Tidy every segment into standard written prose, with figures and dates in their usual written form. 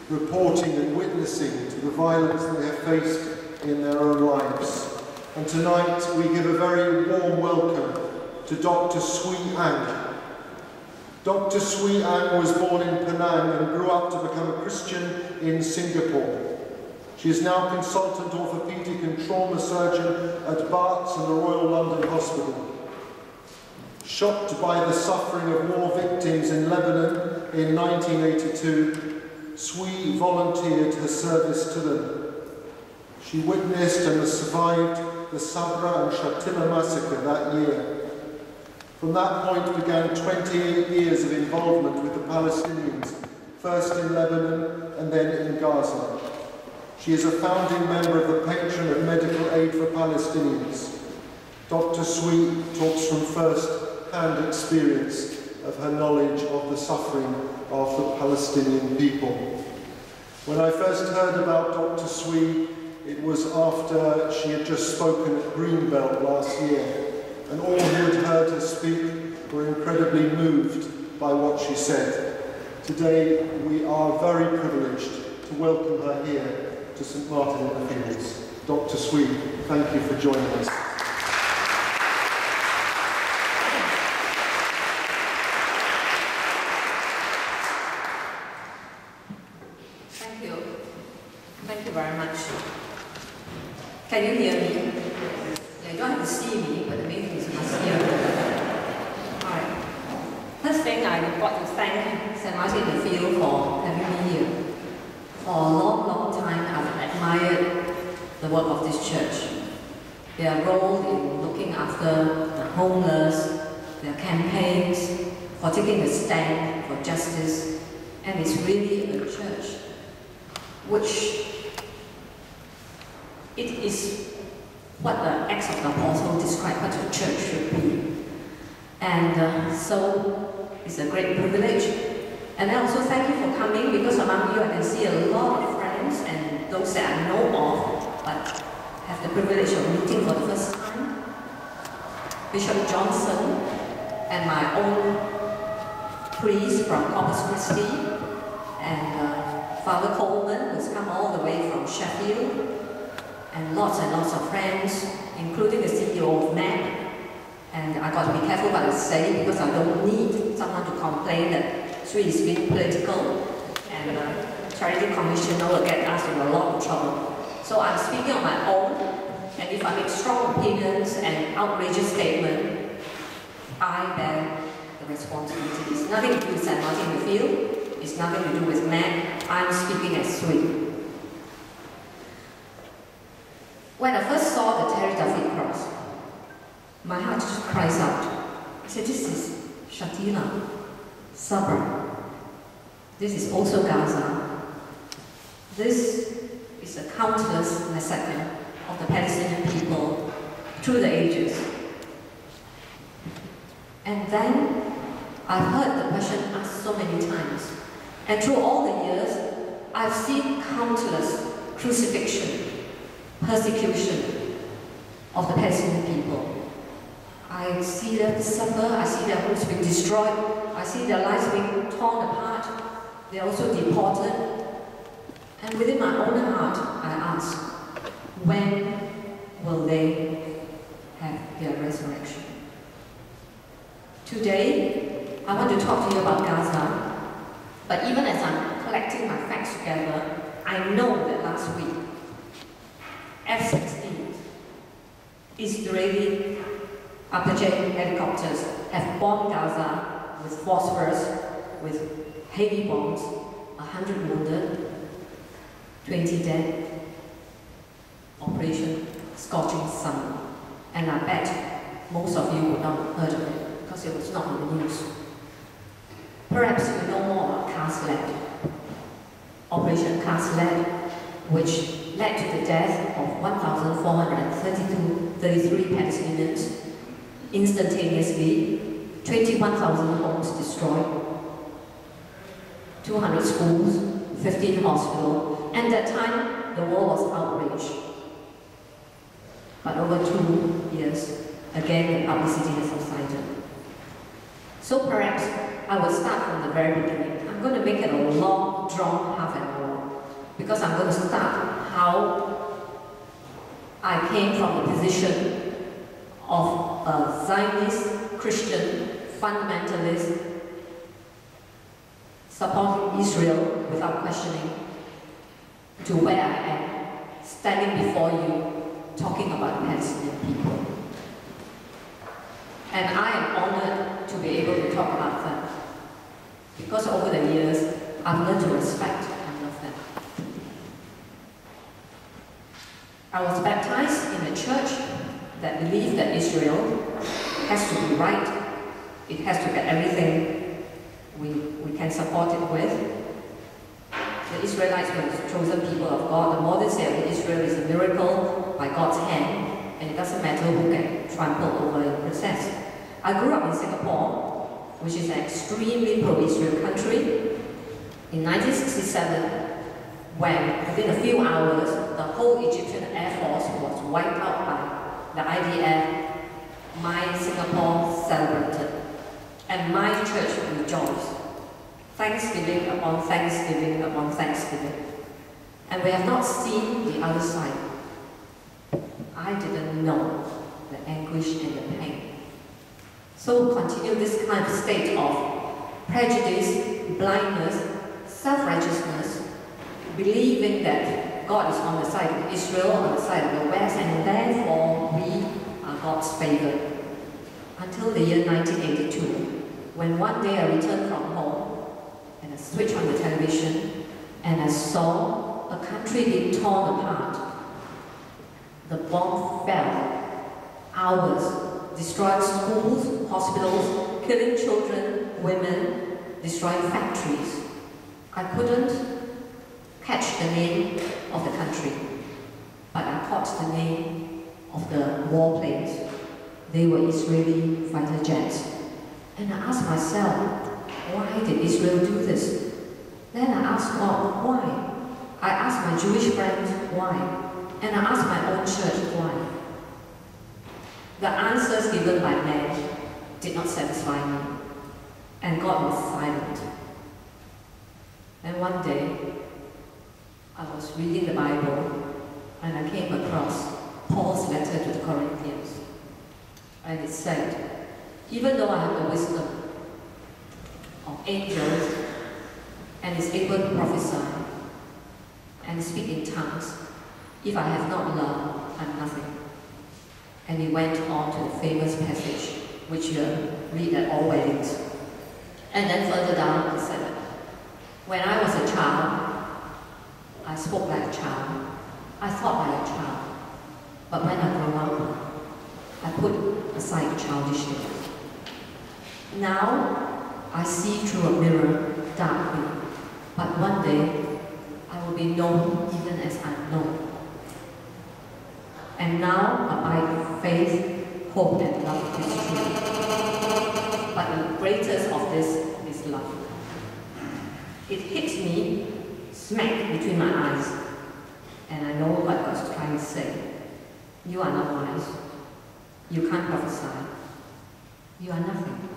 reporting and witnessing to the violence they have faced in their own lives. And tonight we give a very warm welcome to Dr. Swee Ang. Dr. Swee Ang was born in Penang and grew up to become a Christian in Singapore. She is now consultant orthopaedic and trauma surgeon at Barts and the Royal London Hospital. Shocked by the suffering of war victims in Lebanon in 1982, Swee volunteered her service to them. She witnessed and survived the Sabra and Shatila massacre that year. From that point began 28 years of involvement with the Palestinians, first in Lebanon and then in Gaza. She is a founding member of the Patron of Medical Aid for Palestinians. Dr. Swee talks from first-hand experience of her knowledge of the suffering of the Palestinian people. When I first heard about Dr. Swee, it was after she had just spoken at Greenbelt last year, and all who had heard her speak were incredibly moved by what she said. Today, we are very privileged to welcome her here to St. Martin in the Fields. Dr. Swee, thank you for joining us. Thank you. Thank you very much. Can you hear me? Yeah, you don't have to see me, but the main thing is you must hear me. All right. First thing, I want to thank St. Martin in the Field for having me here. For a long, long time, I've admired the work of this church. Their role in looking after the homeless, their campaigns for taking a stand for justice, and it's really a church which it is what the Acts of the Apostle describe what a church should be. And so it's a great privilege. And I also thank you for coming, because among you I can see a lot of friends and those that I know of, but have the privilege of meeting for the first time. Bishop Johnson and my own priest from Corpus Christi, and Father Coleman, who's come all the way from Sheffield, and lots of friends, including the CEO of MAC. And I got to be careful what I say, because I don't need someone to complain that Swee is being political, and Charity Commissioner will get us in a lot of trouble. So I'm speaking on my own, and if I make strong opinions and outrageous statements, I bear the responsibility. It's nothing to do with St. Martin in the Field, it's nothing to do with MAC. I'm speaking as Swee. When I first saw the Terry Duffy cross, my heart just cries out. I said, this is Shatila, Sabra. This is also Gaza. This is a countless massacre of the Palestinian people through the ages. And then I've heard the question asked so many times. And through all the years, I've seen countless crucifixion, persecution of the Palestinian people. I see them suffer, I see their homes being destroyed, I see their lives being torn apart. They're also deported. And within my own heart, I ask, when will they have their resurrection? Today, I want to talk to you about Gaza. But even as I'm collecting my facts together, I know that last week, F-16 Israeli Apache helicopters have bombed Gaza with phosphorus, with heavy bombs, 100 wounded, 20 dead. Operation Scorching Sun. And I bet most of you would not have heard of it, because it was not on the news. Perhaps you know more about Cast-Lead, Operation Cast-Lead, which led to the death of 1,433 Palestinians instantaneously, 21,000 homes destroyed, 200 schools, 15 hospitals, and at that time the war was outraged. But over 2 years, again the publicity has subsided. So perhaps I will start from the very beginning. I'm going to make it a long, strong half an hour, because I'm going to start how I came from the position of a Zionist Christian fundamentalist supporting Israel without questioning, to where I am, standing before you, talking about Palestinian people. And I am honored to be able to talk about them, because over the years, I've learned to respect and love them. I was baptized in a church that believed that Israel has to be right. It has to get everything we can support it with. The Israelites were the chosen people of God. The modern state of Israel is a miracle by God's hand, and it doesn't matter who can trample over in the process. I grew up in Singapore, which is an extremely pro-Israel country. In 1967, when within a few hours, the whole Egyptian Air Force was wiped out by the IDF, my Singapore celebrated, and my church rejoiced. Thanksgiving upon Thanksgiving upon Thanksgiving. And we have not seen the other side. I didn't know the anguish and the pain. So continue this kind of state of prejudice, blindness, self-righteousness, believing that God is on the side of Israel, on the side of the West, and therefore we are God's favored. Until the year 1982, when one day I returned from home, and I switched on the television, and I saw a country being torn apart. The bomb fell, hours, destroyed schools, hospitals, killing children, women, destroying factories. I couldn't catch the name of the country, but I caught the name of the warplanes. They were Israeli fighter jets. And I asked myself, why did Israel do this? Then I asked God, why? I asked my Jewish friends, why? And I asked my own church, why? The answers given by men did not satisfy me, and God was silent. And one day, I was reading the Bible, and I came across Paul's letter to the Corinthians. And it said, even though I have the wisdom of angels, and is able to prophesy, and speak in tongues, if I have not love, I'm nothing. And he went on to the famous passage, which you read at all weddings. And then further down, he said, when I was a child, I spoke like a child, I thought like a child, but when I grew up, I put aside childishness. Now, I see through a mirror darkly, but one day, I will be known even as I'm known. And now, abide faith, hope, and love is true. But the greatest of this is love. It hits me smack between my eyes, and I know what God's trying to say. You are not wise. You can't prophesy. You are nothing.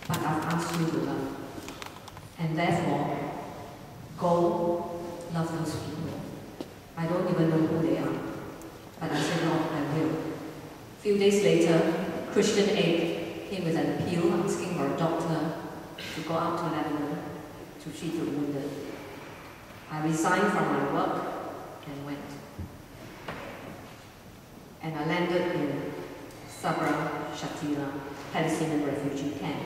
But I've asked you to love. And therefore, go love those people. I don't even know who they are. But I said, Lord, I will. A few days later, Christian Aid came with an appeal asking for a doctor to go out to Lebanon to treat the wounded. I resigned from my work and went. And I landed in Sabra Shatila, Palestinian refugee camp,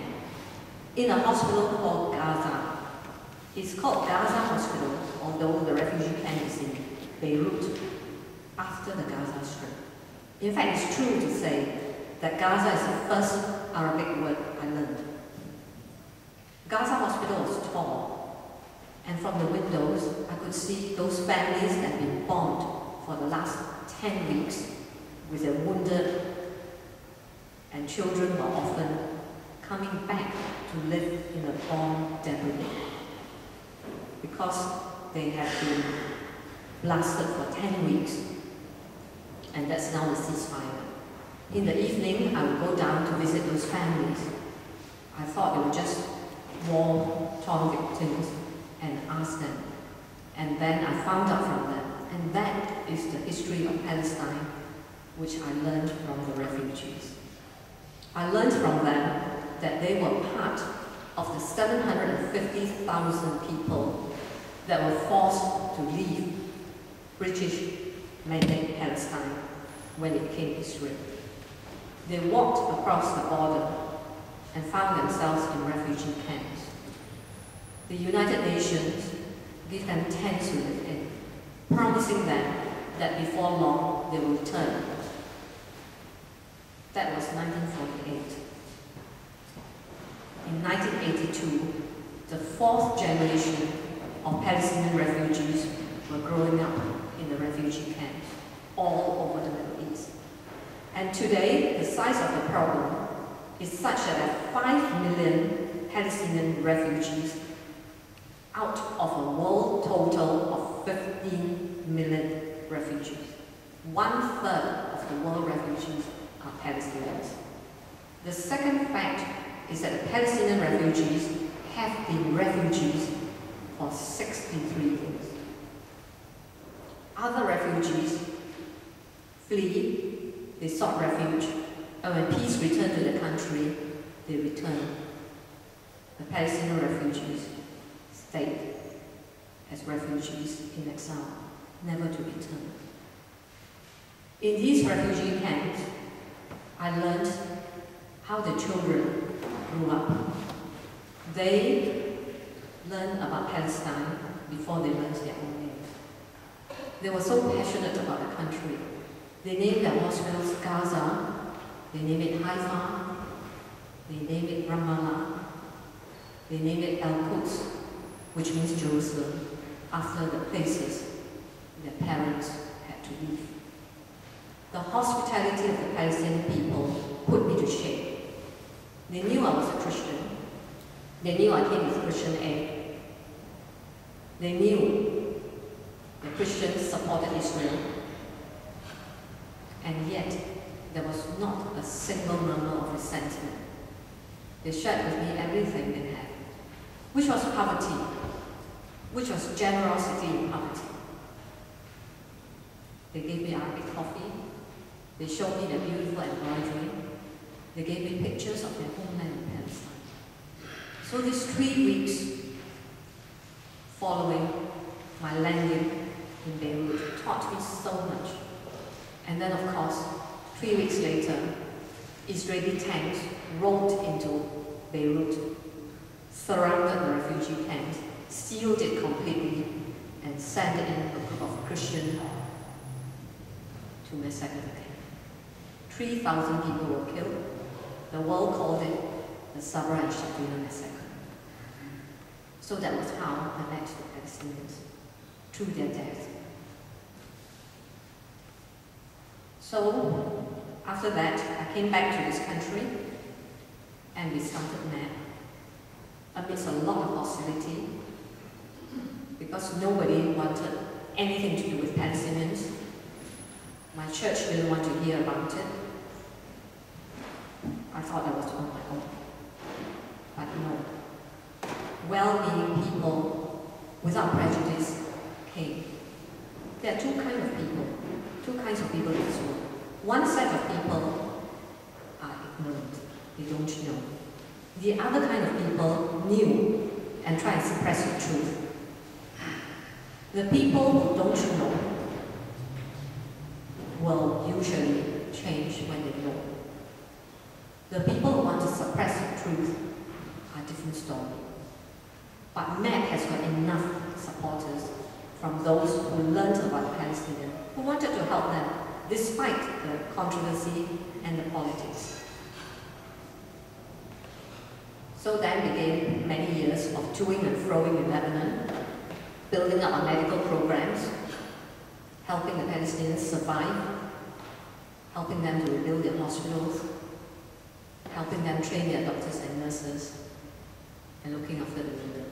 in a hospital called Gaza. It's called Gaza Hospital, although the refugee camp is in Beirut, after the Gaza Strip. In fact, it's true to say that Gaza is the first Arabic word I learned. Gaza Hospital was tall, and from the windows, I could see those families that had been bombed for the last 10 weeks with their wounded, and children were often coming back to live in a bomb debris because they had been blasted for 10 weeks, and that's now the ceasefire. In the evening, I would go down to visit those families. I thought they were just war-torn victims, and asked them. And then I found out from them. And that is the history of Palestine, which I learned from the refugees. I learned from them that they were part of the 750,000 people that were forced to leave British mandate Palestine when it became Israel. They walked across the border and found themselves in refugee camps. The United Nations gave them tents to live in, promising them that before long they will return. That was 1948. In 1982, the fourth generation of Palestinian refugees were growing up in the refugee camps all over the Middle East. And today, the size of the problem is such that 5 million Palestinian refugees out of a world total of 15 million refugees. 1/3 of the world refugees are Palestinians. The second fact is that the Palestinian refugees have been refugees for 63 years. Other refugees flee, they sought refuge, and when peace returned to the country, they returned. The Palestinian refugees stayed as refugees in exile, never to return. In these refugee camps, I learned how the children grew up. They learned about Palestine before they learned their own name. They were so passionate about the country. They named their hospitals Gaza, they named it Haifa, they named it Ramallah, they named it Al-Quds, which means Jerusalem, after the places their parents had to leave. The hospitality of the Palestinian people put me to shame. They knew I was a Christian. They knew I came with Christian aid. They knew the Christians supported Israel. And yet, there was not a single murmur of resentment. They shared with me everything they had, which was poverty, which was generosity in poverty. They gave me Arabic coffee. They showed me the beautiful embroidery. They gave me pictures of their homeland in Palestine. So these 3 weeks following my landing in Beirut taught me so much. And then, of course, 3 weeks later, Israeli tanks rolled into Beirut, surrounded the refugee camp, sealed it completely, and sent in a group of Christians to massacre the camp. 3,000 people were killed. The world called it the Sabra and Shatila massacre. So that was how I met the Palestinians, through their death. So, after that, I came back to this country, and we started MAP, amidst a lot of hostility, because nobody wanted anything to do with Palestinians. My church didn't want to hear about it. I thought I was on my own. But no. Well-meaning people, without prejudice, came. There are two kinds of people in this world. One set of people are ignorant, they don't know. The other kind of people knew and try and suppress the truth. The people who don't know will usually change when they know. The people who want to suppress the truth are a different story. But MAC has got enough supporters from those who learned about the Palestinians, who wanted to help them despite the controversy and the politics. So then began many years of toing and froing in Lebanon, building up our medical programs, helping the Palestinians survive, helping them to rebuild their hospitals, helping them train their doctors and nurses, and looking after the wounded.